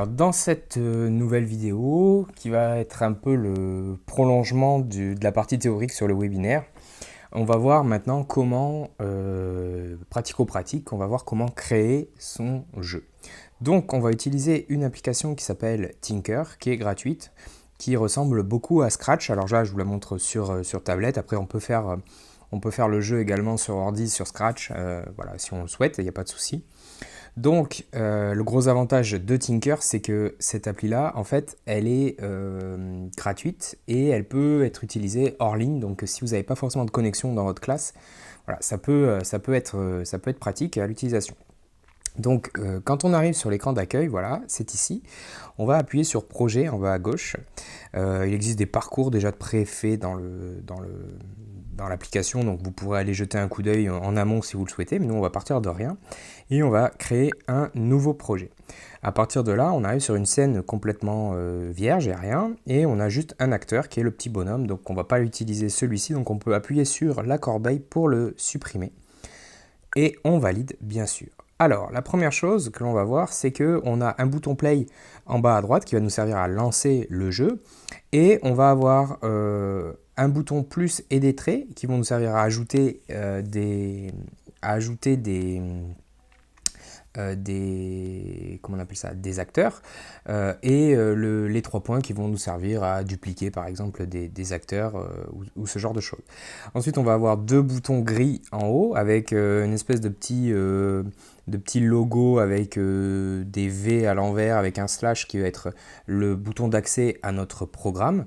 Alors, dans cette nouvelle vidéo, qui va être un peu le prolongement de la partie théorique sur le webinaire, on va voir maintenant comment, pratico-pratique, on va voir comment créer son jeu. Donc on va utiliser une application qui s'appelle Tinker, qui est gratuite, qui ressemble beaucoup à Scratch. Alors là, je vous la montre sur tablette. Après, on peut faire le jeu également sur ordi, sur Scratch, voilà, si on le souhaite, il n'y a pas de souci. Donc, le gros avantage de Tinker, c'est que cette appli-là, en fait, elle est gratuite et elle peut être utilisée hors ligne. Donc, si vous n'avez pas forcément de connexion dans votre classe, voilà, ça peut être pratique à l'utilisation. Donc, quand on arrive sur l'écran d'accueil, voilà, c'est ici, on va appuyer sur Projet en bas à gauche. Il existe des parcours déjà préfaits dans l'application, donc vous pourrez aller jeter un coup d'œil en amont si vous le souhaitez, mais nous on va partir de rien et on va créer un nouveau projet. À partir de là, on arrive sur une scène complètement vierge et rien, et on a juste un acteur qui est le petit bonhomme, donc on ne va pas utiliser celui-ci, donc on peut appuyer sur la corbeille pour le supprimer. Et on valide bien sûr. Alors, la première chose que l'on va voir, c'est qu'on a un bouton play en bas à droite qui va nous servir à lancer le jeu. Et on va avoir un bouton plus et des traits qui vont nous servir à ajouter comment on appelle ça, des acteurs, les 3 points qui vont nous servir à dupliquer par exemple des acteurs ou ce genre de choses. Ensuite on va avoir 2 boutons gris en haut avec une espèce de petit logo avec des V à l'envers avec un slash qui va être le bouton d'accès à notre programme.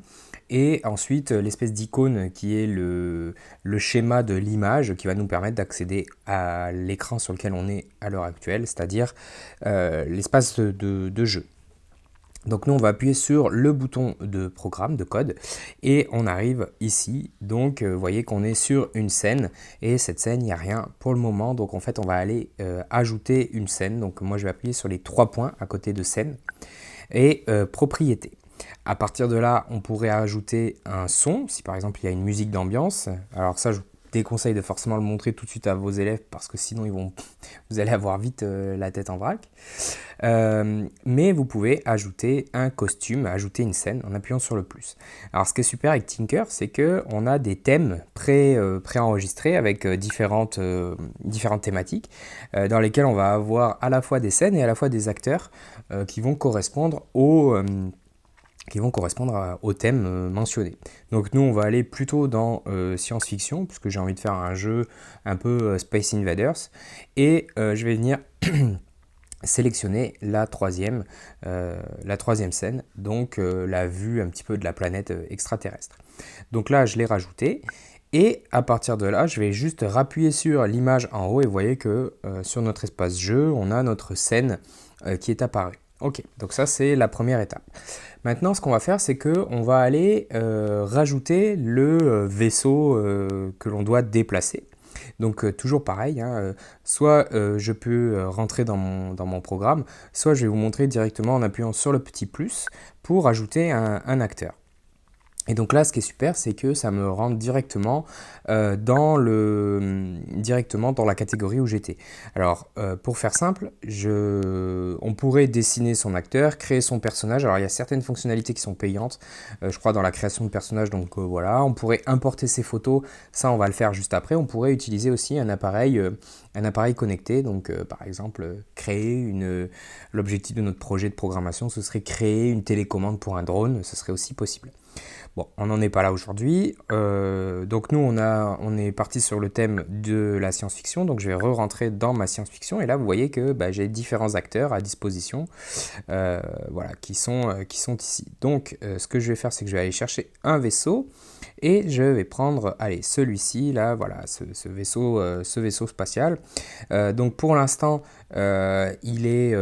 Et ensuite, l'espèce d'icône qui est le schéma de l'image qui va nous permettre d'accéder à l'écran sur lequel on est à l'heure actuelle, c'est-à-dire l'espace de jeu. Donc nous, on va appuyer sur le bouton de programme, de code, et on arrive ici. Donc, vous voyez qu'on est sur une scène, et cette scène, il n'y a rien pour le moment. Donc en fait, on va aller ajouter une scène. Donc moi, je vais appuyer sur les 3 points à côté de scène, et propriété. À partir de là, on pourrait ajouter un son, si par exemple il y a une musique d'ambiance. Alors ça, je vous déconseille de forcément le montrer tout de suite à vos élèves parce que sinon vous allez avoir vite la tête en vrac. Mais vous pouvez ajouter un costume, ajouter une scène en appuyant sur le plus. Alors ce qui est super avec Tinker, c'est qu'on a des thèmes préenregistrés avec différentes thématiques dans lesquelles on va avoir à la fois des scènes et à la fois des acteurs qui vont correspondre au thème mentionné. Donc nous, on va aller plutôt dans science-fiction, puisque j'ai envie de faire un jeu un peu Space Invaders, et je vais venir sélectionner la troisième scène, donc la vue un petit peu de la planète extraterrestre. Donc là, je l'ai rajouté, et à partir de là, je vais juste rappuyer sur l'image en haut, et vous voyez que sur notre espace jeu, on a notre scène qui est apparue. Ok, donc ça c'est la première étape. Maintenant, ce qu'on va faire, c'est qu'on va aller rajouter le vaisseau que l'on doit déplacer. Donc toujours pareil, hein, soit je peux rentrer dans mon programme, soit je vais vous montrer directement en appuyant sur le petit plus pour ajouter un acteur. Et donc là, ce qui est super, c'est que ça me rentre directement dans la catégorie où j'étais. Alors, pour faire simple, on pourrait dessiner son acteur, créer son personnage. Alors, il y a certaines fonctionnalités qui sont payantes, je crois, dans la création de personnages. Donc voilà, on pourrait importer ses photos. Ça, on va le faire juste après. On pourrait utiliser aussi un appareil connecté. Donc, par exemple, l'objectif de notre projet de programmation, ce serait créer une télécommande pour un drone. Ce serait aussi possible. Bon, on n'en est pas là aujourd'hui. Donc nous, on est parti sur le thème de la science-fiction. Donc je vais re-rentrer dans ma science-fiction. Et là, vous voyez que j'ai différents acteurs à disposition voilà, qui sont ici. Donc ce que je vais faire, c'est que je vais aller chercher un vaisseau. Et je vais prendre, allez, celui-ci, là, voilà, ce vaisseau spatial. Donc pour l'instant, il est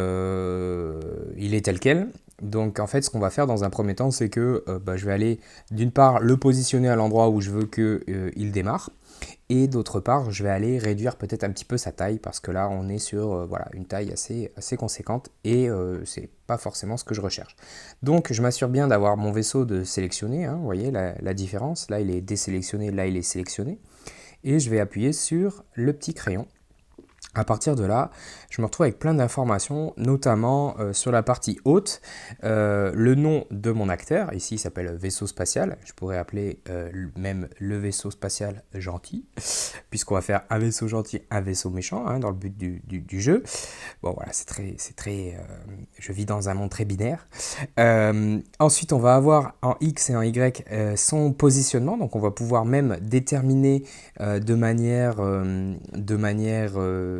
tel quel. Donc en fait, ce qu'on va faire dans un premier temps, c'est que je vais aller d'une part le positionner à l'endroit où je veux qu'il démarre, et d'autre part, je vais aller réduire peut-être un petit peu sa taille parce que là, on est sur voilà, une taille assez conséquente et c'est pas forcément ce que je recherche. Donc je m'assure bien d'avoir mon vaisseau de sélectionné, hein, vous voyez la différence, là il est désélectionné, là il est sélectionné, et je vais appuyer sur le petit crayon À partir de là, je me retrouve avec plein d'informations, notamment sur la partie haute, le nom de mon acteur, ici il s'appelle vaisseau spatial, je pourrais appeler même le vaisseau spatial gentil, puisqu'on va faire un vaisseau gentil, un vaisseau méchant, hein, dans le but du jeu. Bon voilà, je vis dans un monde très binaire. Ensuite, on va avoir en X et en Y son positionnement, donc on va pouvoir même déterminer de manière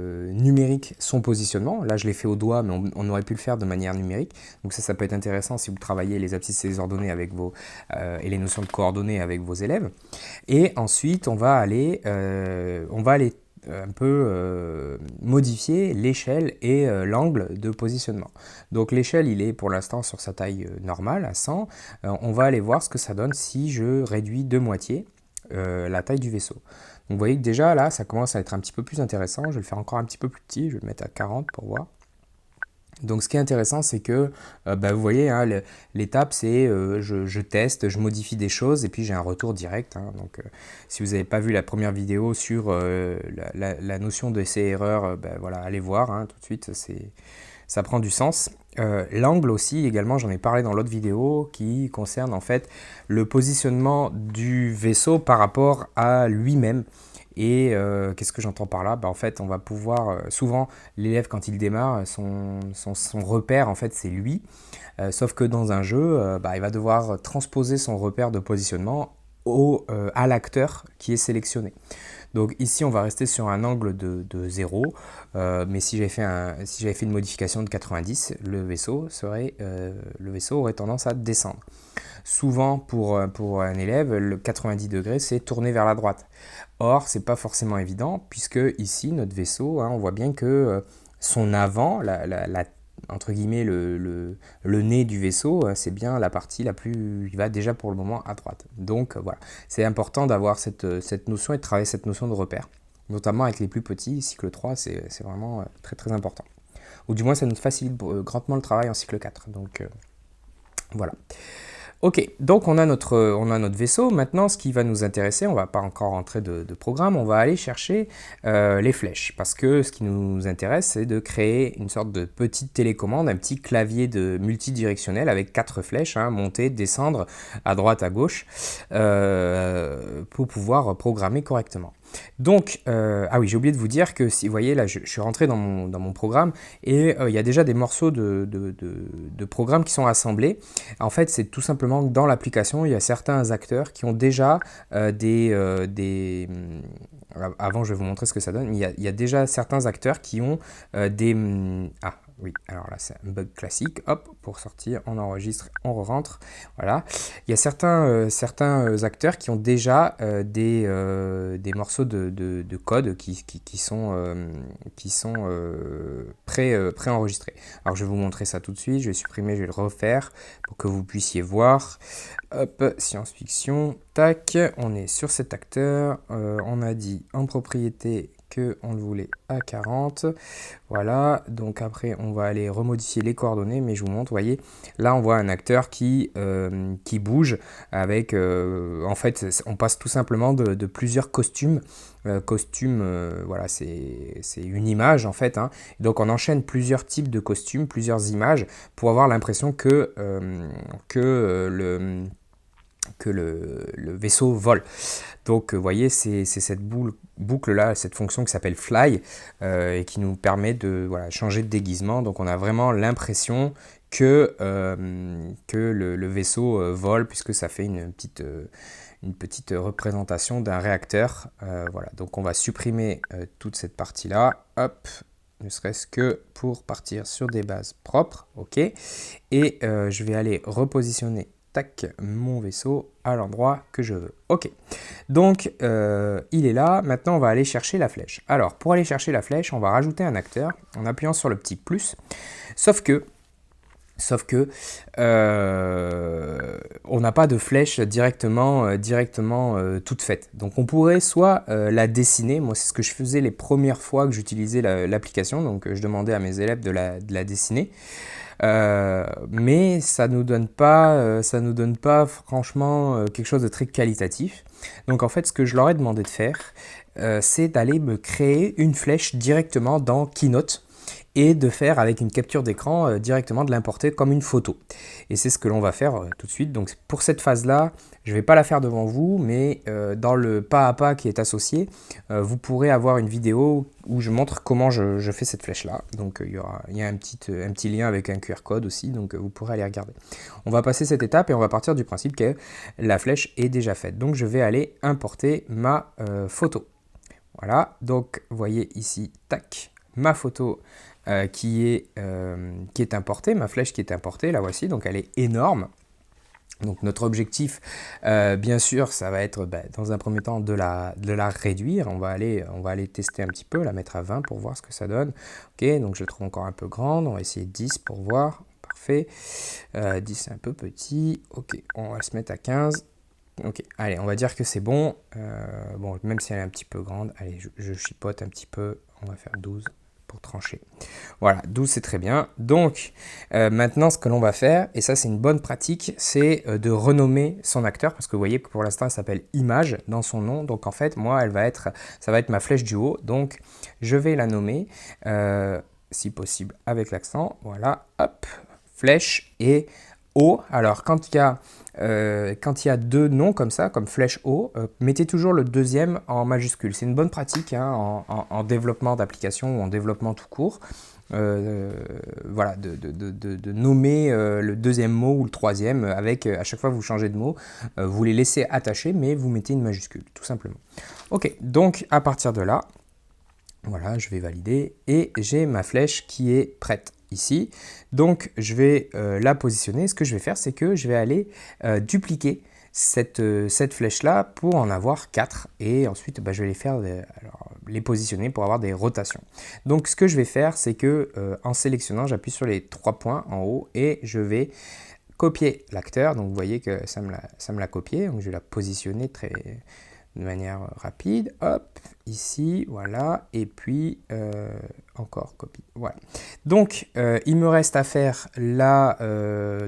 numérique son positionnement. Là, je l'ai fait au doigt, mais on aurait pu le faire de manière numérique. Donc ça peut être intéressant si vous travaillez les abscisses et les ordonnées avec et les notions de coordonnées avec vos élèves. Et ensuite, on va aller un peu modifier l'échelle et l'angle de positionnement. Donc l'échelle, il est pour l'instant sur sa taille normale, à 100. On va aller voir ce que ça donne si je réduis de moitié la taille du vaisseau. Donc vous voyez que déjà là, ça commence à être un petit peu plus intéressant. Je vais le faire encore un petit peu plus petit, je vais le mettre à 40 pour voir. Donc ce qui est intéressant, c'est que vous voyez, hein, l'étape c'est je teste, je modifie des choses et puis j'ai un retour direct. Hein. Donc si vous n'avez pas vu la première vidéo sur la notion d'essai-erreur, voilà, allez voir, hein, tout de suite, ça prend du sens. L'angle aussi, également, j'en ai parlé dans l'autre vidéo qui concerne en fait le positionnement du vaisseau par rapport à lui-même. Et qu'est-ce que j'entends par là? En fait, on va pouvoir, souvent, l'élève quand il démarre, son repère, en fait, c'est lui. Sauf que dans un jeu, il va devoir transposer son repère de positionnement à l'acteur qui est sélectionné. Donc ici, on va rester sur un angle de 0, mais si j'avais fait une modification de 90, le vaisseau aurait tendance à descendre. Souvent, pour un élève, le 90 degrés, c'est tourner vers la droite. Or, c'est pas forcément évident, puisque ici, notre vaisseau, hein, on voit bien que son avant, entre guillemets, le nez du vaisseau, c'est bien la partie la plus... Il va déjà pour le moment à droite. Donc voilà, c'est important d'avoir cette notion et de travailler cette notion de repère. Notamment avec les plus petits, cycle 3, c'est vraiment très très important. Ou du moins, ça nous facilite grandement le travail en cycle 4. Donc voilà. Ok, donc on a notre vaisseau. Maintenant, ce qui va nous intéresser, on ne va pas encore rentrer de programme, on va aller chercher les flèches. Parce que ce qui nous intéresse, c'est de créer une sorte de petite télécommande, un petit clavier multidirectionnel avec 4 flèches, hein, monter, descendre, à droite, à gauche, pour pouvoir programmer correctement. Donc, ah oui, j'ai oublié de vous dire que si vous voyez, là, je suis rentré dans mon programme et il y a déjà des morceaux de programme qui sont assemblés. En fait, c'est tout simplement que dans l'application, il y a certains acteurs qui ont déjà avant, je vais vous montrer ce que ça donne. Il y a déjà certains acteurs qui ont Ah, oui, alors là, c'est un bug classique. Hop, pour sortir, on enregistre, on rentre. Voilà. Il y a certains acteurs qui ont déjà des morceaux de code qui sont préenregistrés. Alors, je vais vous montrer ça tout de suite. Je vais supprimer, je vais le refaire pour que vous puissiez voir. Hop, science-fiction, tac, on est sur cet acteur, on a dit en propriété qu'on le voulait à 40, voilà, donc après on va aller remodifier les coordonnées, mais je vous montre, vous voyez, là on voit un acteur qui bouge avec, en fait, on passe tout simplement de plusieurs costumes, voilà, c'est une image en fait, hein. Donc on enchaîne plusieurs types de costumes, plusieurs images, pour avoir l'impression que le vaisseau vole. Donc vous voyez, c'est cette boucle là, cette fonction qui s'appelle fly et qui nous permet de changer de déguisement. Donc on a vraiment l'impression que le vaisseau vole, puisque ça fait une petite représentation d'un réacteur. Voilà, donc on va supprimer toute cette partie là, hop, ne serait-ce que pour partir sur des bases propres, ok, et je vais aller repositionner mon vaisseau à l'endroit que je veux. Ok, donc il est là. Maintenant on va aller chercher la flèche. Alors pour aller chercher la flèche, on va rajouter un acteur en appuyant sur le petit plus, sauf que on n'a pas de flèche directement toute faite. Donc on pourrait soit la dessiner. Moi c'est ce que je faisais les premières fois que j'utilisais l'application, donc je demandais à mes élèves de la dessiner. mais ça nous donne pas franchement quelque chose de très qualitatif. Donc en fait, ce que je leur ai demandé de faire, c'est d'aller me créer une flèche directement dans Keynote et de faire avec une capture d'écran directement de l'importer comme une photo. Et c'est ce que l'on va faire tout de suite. Donc pour cette phase-là, je ne vais pas la faire devant vous, mais dans le pas à pas qui est associé, vous pourrez avoir une vidéo où je montre comment je fais cette flèche-là. Donc il y a un petit lien avec un QR code aussi, donc vous pourrez aller regarder. On va passer cette étape et on va partir du principe que la flèche est déjà faite. Donc je vais aller importer ma photo. Voilà, donc vous voyez ici, tac, ma photo qui est importée, ma flèche qui est importée, la voici, donc elle est énorme. Donc notre objectif, bien sûr, ça va être dans un premier temps de la réduire. On va aller tester un petit peu, la mettre à 20 pour voir ce que ça donne. Ok, donc je la trouve encore un peu grande, on va essayer 10 pour voir, parfait. 10 c'est un peu petit, ok, on va se mettre à 15. Ok, allez, on va dire que c'est bon. Bon, même si elle est un petit peu grande, allez, je chipote un petit peu, on va faire 12 pour trancher. Voilà, 12 c'est très bien. Donc maintenant ce que l'on va faire, et ça c'est une bonne pratique, c'est de renommer son acteur, parce que vous voyez que pour l'instant elle s'appelle Image dans son nom, donc en fait moi ça va être ma flèche du haut, donc je vais la nommer, si possible avec l'accent, voilà, hop, flèche et haut. Alors quand il y a deux noms comme ça, comme flèche haut, mettez toujours le deuxième en majuscule. C'est une bonne pratique hein, en développement d'application ou en développement tout court. Voilà, de nommer le deuxième mot ou le troisième avec, à chaque fois que vous changez de mot, vous les laissez attachés, mais vous mettez une majuscule, tout simplement. Ok, donc à partir de là, voilà, je vais valider et j'ai ma flèche qui est prête ici. Donc je vais la positionner. Ce que je vais faire, c'est que je vais aller dupliquer cette flèche-là pour en avoir 4. Et ensuite, je vais les positionner pour avoir des rotations. Donc ce que je vais faire, c'est que en sélectionnant, j'appuie sur les 3 points en haut et je vais copier l'acteur. Donc vous voyez que ça me l'a copié. Donc je vais la positionner de manière rapide, hop, ici, voilà, et puis encore copie, voilà. Donc, il me reste à faire là,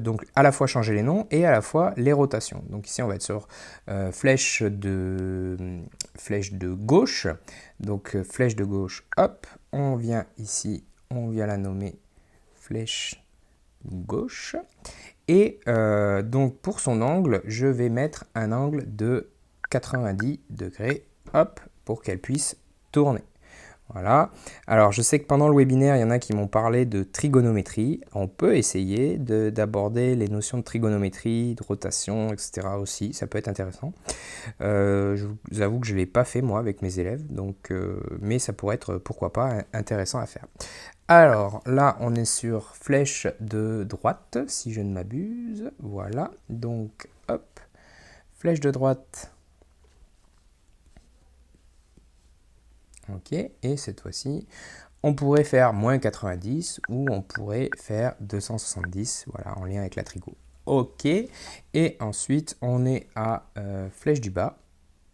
donc à la fois changer les noms et à la fois les rotations. Donc ici, on va être sur flèche de gauche, donc flèche de gauche, hop, on vient ici, on vient la nommer flèche gauche, et donc pour son angle, je vais mettre un angle de 90 degrés, hop, pour qu'elle puisse tourner. Voilà. Alors, je sais que pendant le webinaire, il y en a qui m'ont parlé de trigonométrie. On peut essayer d'aborder les notions de trigonométrie, de rotation, etc. aussi. Ça peut être intéressant. Je vous avoue que je ne l'ai pas fait, moi, avec mes élèves. Donc, mais ça pourrait être, pourquoi pas, intéressant à faire. Alors, là, on est sur flèche de droite, si je ne m'abuse. Voilà. Donc, hop, flèche de droite. Ok, et cette fois-ci, on pourrait faire moins 90 ou on pourrait faire 270, voilà, en lien avec la trigo. Ok, et ensuite, on est à flèche du bas.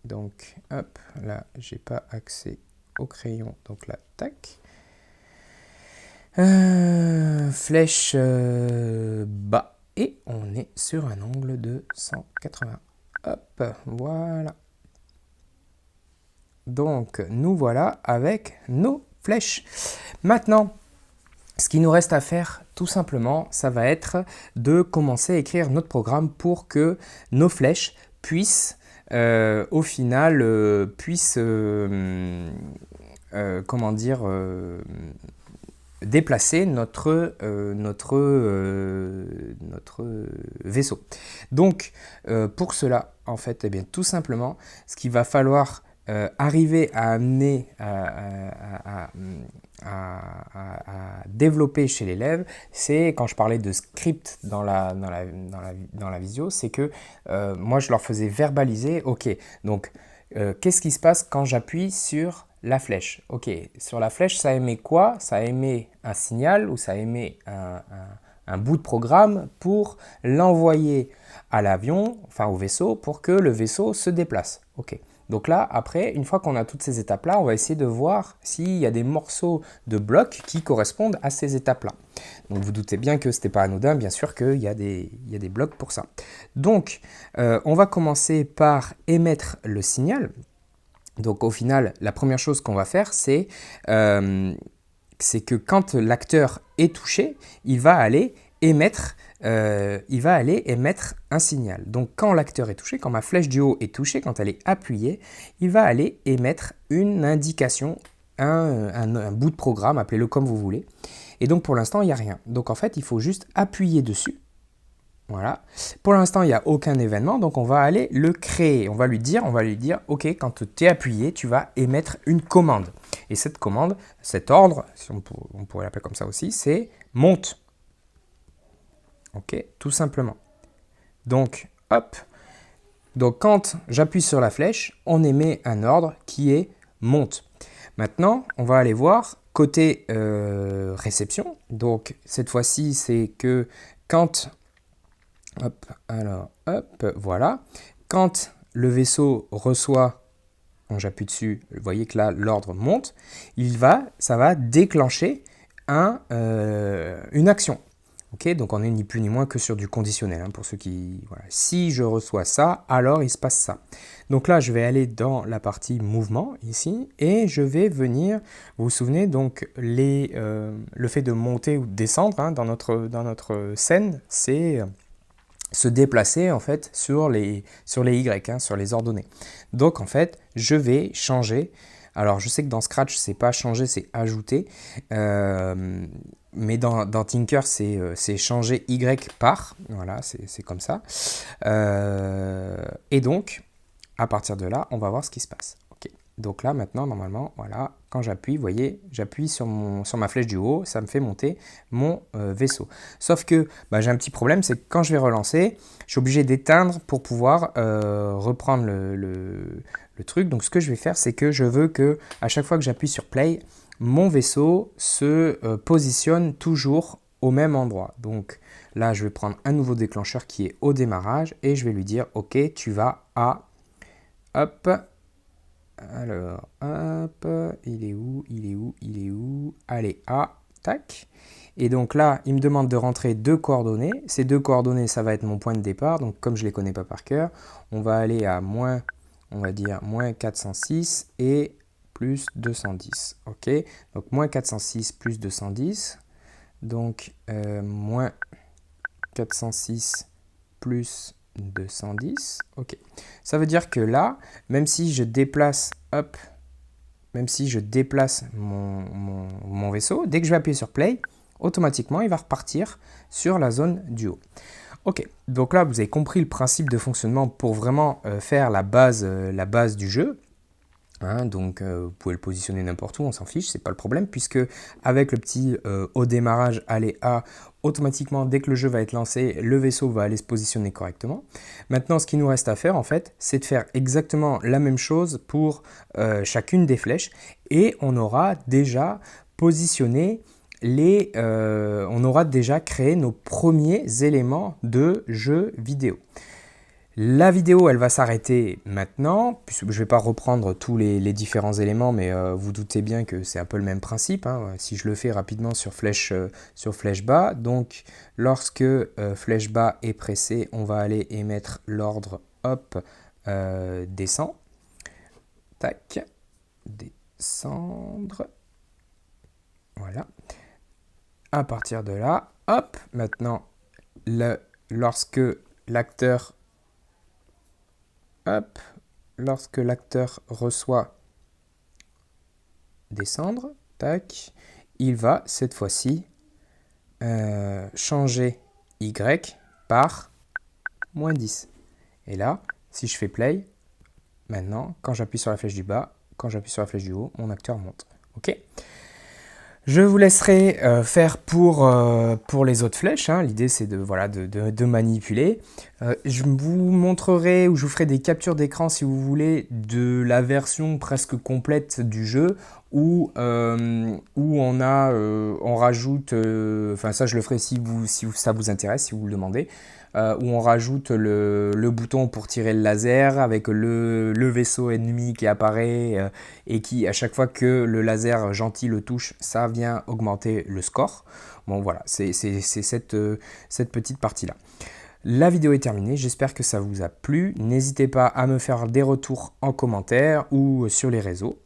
Donc, hop, là, j'ai pas accès au crayon, donc là, tac. Flèche bas, et on est sur un angle de 180. Hop, voilà. Donc, nous voilà avec nos flèches. Maintenant, ce qui nous reste à faire, tout simplement, ça va être de commencer à écrire notre programme pour que nos flèches puissent, au final, déplacer notre vaisseau. Donc, pour cela, en fait, eh bien, tout simplement, ce qu'il va falloir arriver à amener à développer chez l'élève, c'est quand je parlais de script dans la visio, c'est que moi je leur faisais verbaliser, ok, donc qu'est-ce qui se passe quand j'appuie sur la flèche? Ok, sur la flèche ça émet quoi? Ça émet un signal ou ça émet un bout de programme pour l'envoyer à l'avion, enfin au vaisseau, pour que le vaisseau se déplace. Ok. Donc là, après, une fois qu'on a toutes ces étapes-là, on va essayer de voir s'il y a des morceaux de blocs qui correspondent à ces étapes-là. Donc vous doutez bien que ce n'était pas anodin, bien sûr qu'il y a des blocs pour ça. Donc, on va commencer par émettre le signal. Donc au final, la première chose qu'on va faire, c'est que quand l'acteur est touché, il va aller émettre un signal. Donc quand l'acteur est touché, quand ma flèche du haut est touchée, quand elle est appuyée, il va aller émettre une indication, un bout de programme, appelez-le comme vous voulez. Et donc pour l'instant, il n'y a rien. Donc en fait, il faut juste appuyer dessus. Voilà. Pour l'instant, il n'y a aucun événement, donc on va aller le créer. On va lui dire, ok, quand tu es appuyé, tu vas émettre une commande. Et cette commande, cet ordre, si on pourrait l'appeler comme ça aussi, c'est monte. Ok, tout simplement. Donc, hop. Donc quand j'appuie sur la flèche, on émet un ordre qui est monte. Maintenant, on va aller voir côté réception. Donc cette fois-ci, c'est que quand hop, alors, hop, voilà. Quand le vaisseau reçoit, quand j'appuie dessus, vous voyez que là, l'ordre monte, ça va déclencher une action. Okay, donc on est ni plus ni moins que sur du conditionnel, hein, pour ceux qui... Voilà. Si je reçois ça, alors il se passe ça. Donc là, je vais aller dans la partie mouvement, ici, et je vais venir, vous vous souvenez, donc le fait de monter ou de descendre, hein, dans notre scène, c'est se déplacer en fait sur les Y, hein, sur les ordonnées. Donc en fait, je vais changer. Alors je sais que dans Scratch, c'est pas changer, c'est ajouter. Mais dans Tinker, c'est changer Y par. Voilà, c'est comme ça. Et donc, à partir de là, on va voir ce qui se passe. Okay. Donc là, maintenant, normalement, voilà, quand j'appuie, vous voyez, j'appuie sur ma flèche du haut, ça me fait monter mon vaisseau. Sauf que j'ai un petit problème, c'est que quand je vais relancer, je suis obligé d'éteindre pour pouvoir reprendre le truc. Donc ce que je vais faire, c'est que je veux que à chaque fois que j'appuie sur play, mon vaisseau se positionne toujours au même endroit. Donc là, je vais prendre un nouveau déclencheur qui est au démarrage et je vais lui dire, ok, tu vas à... Hop. Alors, hop, il est où? Allez, à, tac. Et donc là, il me demande de rentrer deux coordonnées. Ces deux coordonnées, ça va être mon point de départ. Donc comme je ne les connais pas par cœur, on va aller à moins, on va dire, moins 406 et plus 210. Ok, donc moins 406 plus 210. Donc moins 406 plus 210. Ok. Ça veut dire que là, même si je déplace, hop, même si je déplace mon vaisseau, dès que je vais appuyer sur play, automatiquement, il va repartir sur la zone du haut. Ok, donc là, vous avez compris le principe de fonctionnement pour vraiment faire la base du jeu. Hein, donc vous pouvez le positionner n'importe où, on s'en fiche, c'est pas le problème, puisque avec le petit au démarrage, aller à, automatiquement, dès que le jeu va être lancé, le vaisseau va aller se positionner correctement. Maintenant, ce qu'il nous reste à faire, en fait, c'est de faire exactement la même chose pour chacune des flèches, et on aura déjà positionné on aura déjà créé nos premiers éléments de jeu vidéo. La vidéo, elle va s'arrêter maintenant, puisque je ne vais pas reprendre tous les différents éléments, mais vous doutez bien que c'est un peu le même principe. Hein. Si je le fais rapidement sur flèche bas, donc lorsque flèche bas est pressée, on va aller émettre l'ordre hop, descend. Tac, descendre. Voilà. À partir de là, hop, maintenant, lorsque l'acteur reçoit descendre, tac, il va cette fois-ci changer Y par moins 10. Et là, si je fais play, maintenant, quand j'appuie sur la flèche du bas, quand j'appuie sur la flèche du haut, mon acteur monte. Ok ? Je vous laisserai faire pour les autres flèches. Hein. L'idée, c'est de manipuler. Je vous montrerai ou je vous ferai des captures d'écran, si vous voulez, de la version presque complète du jeu où on rajoute... Enfin, ça, je le ferai si ça vous intéresse, si vous le demandez. où on rajoute le bouton pour tirer le laser avec le vaisseau ennemi qui apparaît et qui, à chaque fois que le laser gentil le touche, ça vient augmenter le score. Bon voilà, c'est cette petite partie-là. La vidéo est terminée, j'espère que ça vous a plu. N'hésitez pas à me faire des retours en commentaire ou sur les réseaux.